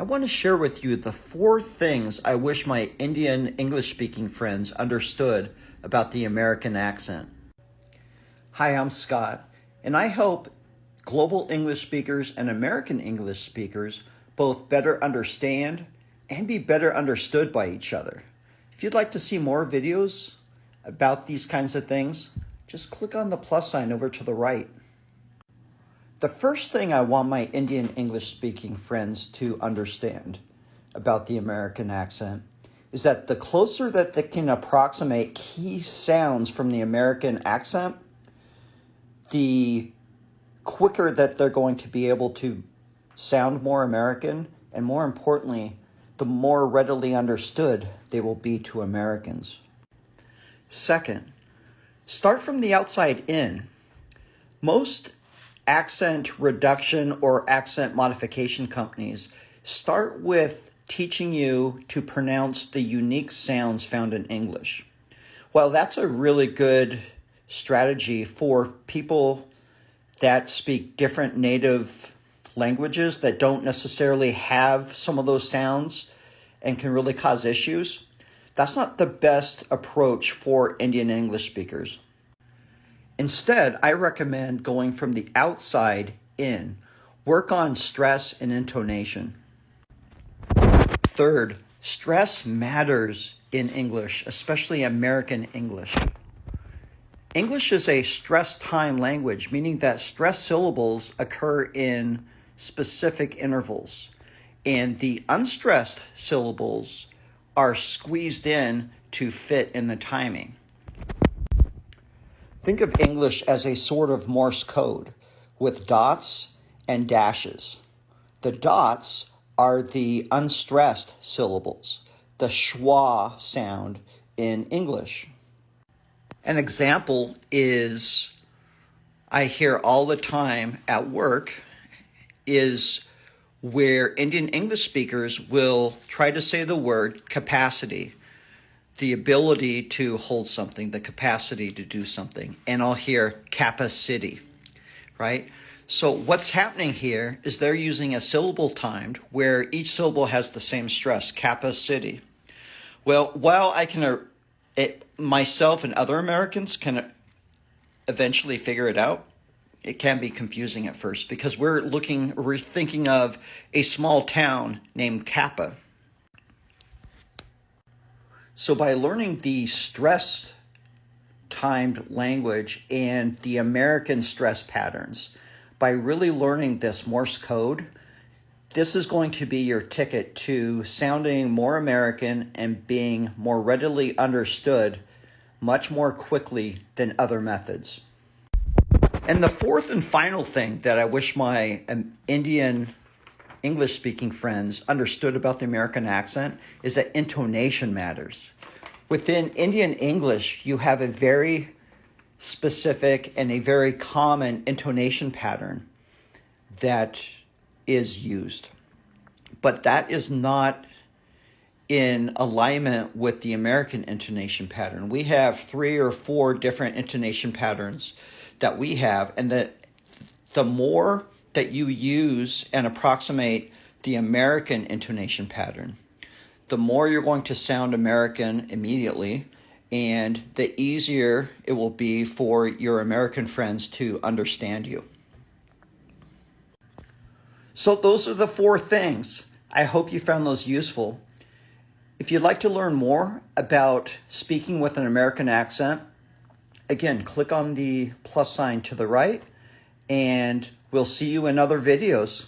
I want to share with you the 4 things I wish my Indian English-speaking friends understood about the American accent. Hi, I'm Scott, and I help global English speakers and American English speakers both better understand and be better understood by each other. If you'd like to see more videos about these kinds of things, just click on the plus sign over to the right. The first thing I want my Indian English-speaking friends to understand about the American accent is that the closer that they can approximate key sounds from the American accent, the quicker that they're going to be able to sound more American, and more importantly, the more readily understood they will be to Americans. Second, start from the outside in. Most accent reduction or accent modification companies start with teaching you to pronounce the unique sounds found in English. Well, that's a really good strategy for people that speak different native languages that don't necessarily have some of those sounds and can really cause issues. That's not the best approach for Indian English speakers. Instead, I recommend going from the outside in. Work on stress and intonation. Third, stress matters in English, especially American English. English is a stress time language, meaning that stress syllables occur in specific intervals, and the unstressed syllables are squeezed in to fit in the timing. Think of English as a sort of Morse code with dots and dashes. The dots are the unstressed syllables, the schwa sound in English. An example is, I hear all the time at work, is where Indian English speakers will try to say the word capacity, the ability to hold something, the capacity to do something, and I'll hear capacity, right? So what's happening here is they're using a syllable timed where each syllable has the same stress, capacity. Well, while I can, myself and other Americans can eventually figure it out, it can be confusing at first because we're thinking of a small town named Kappa. So by learning the stress timed language and the American stress patterns, by really learning this Morse code, this is going to be your ticket to sounding more American and being more readily understood much more quickly than other methods. And the fourth and final thing that I wish my Indian English-speaking friends understood about the American accent is that intonation matters. Within Indian English, you have a very specific and a very common intonation pattern that is used. But that is not in alignment with the American intonation pattern. We have 3 or 4 different intonation patterns that we have, and that the more that you use and approximate the American intonation pattern, the more you're going to sound American immediately, and the easier it will be for your American friends to understand you. So those are the 4 things. I hope you found those useful. If you'd like to learn more about speaking with an American accent, again, click on the plus sign to the right, and we'll see you in other videos.